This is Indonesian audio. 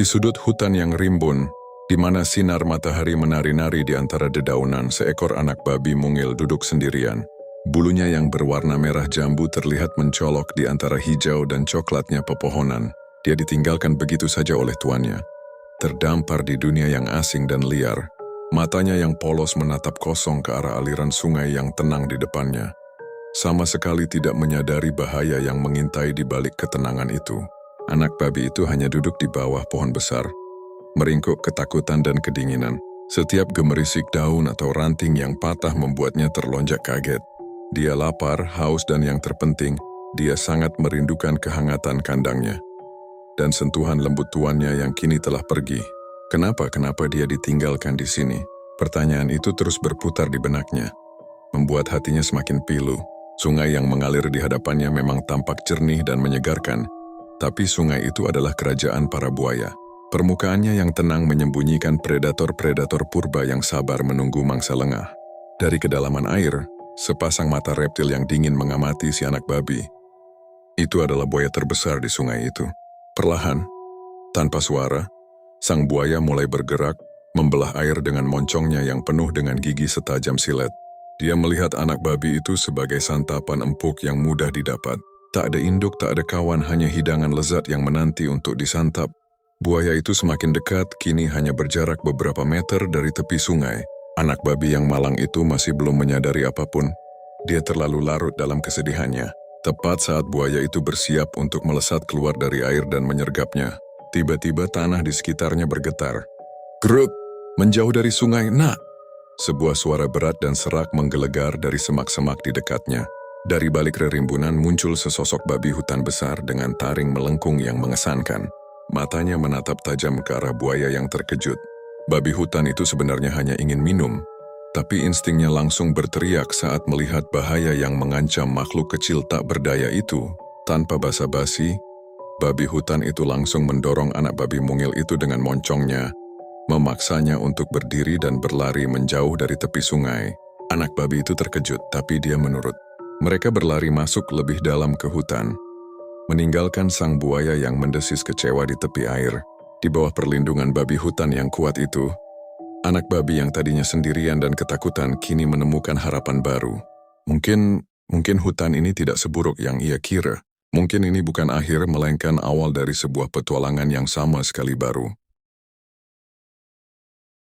Di sudut hutan yang rimbun, di mana sinar matahari menari-nari di antara dedaunan, seekor anak babi mungil duduk sendirian. Bulunya yang berwarna merah jambu terlihat mencolok di antara hijau dan coklatnya pepohonan. Dia ditinggalkan begitu saja oleh tuannya. Terdampar di dunia yang asing dan liar, matanya yang polos menatap kosong ke arah aliran sungai yang tenang di depannya. Sama sekali tidak menyadari bahaya yang mengintai di balik ketenangan itu. Anak babi itu hanya duduk di bawah pohon besar, meringkuk ketakutan dan kedinginan. Setiap gemerisik daun atau ranting yang patah membuatnya terlonjak kaget. Dia lapar, haus, dan yang terpenting, dia sangat merindukan kehangatan kandangnya dan sentuhan lembut tuannya yang kini telah pergi. Kenapa dia ditinggalkan di sini? Pertanyaan itu terus berputar di benaknya, membuat hatinya semakin pilu. Sungai yang mengalir di hadapannya memang tampak jernih dan menyegarkan, tapi sungai itu adalah kerajaan para buaya. Permukaannya yang tenang menyembunyikan predator-predator purba yang sabar menunggu mangsa lengah. Dari kedalaman air, sepasang mata reptil yang dingin mengamati si anak babi. Itu adalah buaya terbesar di sungai itu. Perlahan, tanpa suara, sang buaya mulai bergerak, membelah air dengan moncongnya yang penuh dengan gigi setajam silet. Dia melihat anak babi itu sebagai santapan empuk yang mudah didapat. Tak ada induk, tak ada kawan, hanya hidangan lezat yang menanti untuk disantap. Buaya itu semakin dekat, kini hanya berjarak beberapa meter dari tepi sungai. Anak babi yang malang itu masih belum menyadari apapun. Dia terlalu larut dalam kesedihannya. Tepat saat buaya itu bersiap untuk melesat keluar dari air dan menyergapnya, tiba-tiba tanah di sekitarnya bergetar. Gruk! Menjauh dari sungai, nak! Sebuah suara berat dan serak menggelegar dari semak-semak di dekatnya. Dari balik rerimbunan muncul sesosok babi hutan besar dengan taring melengkung yang mengesankan. Matanya menatap tajam ke arah buaya yang terkejut. Babi hutan itu sebenarnya hanya ingin minum, tapi instingnya langsung berteriak saat melihat bahaya yang mengancam makhluk kecil tak berdaya itu. Tanpa basa-basi, babi hutan itu langsung mendorong anak babi mungil itu dengan moncongnya, memaksanya untuk berdiri dan berlari menjauh dari tepi sungai. Anak babi itu terkejut, tapi dia menurut. Mereka berlari masuk lebih dalam ke hutan, meninggalkan sang buaya yang mendesis kecewa di tepi air. Di bawah perlindungan babi hutan yang kuat itu, anak babi yang tadinya sendirian dan ketakutan kini menemukan harapan baru. Mungkin hutan ini tidak seburuk yang ia kira. Mungkin ini bukan akhir, melainkan awal dari sebuah petualangan yang sama sekali baru.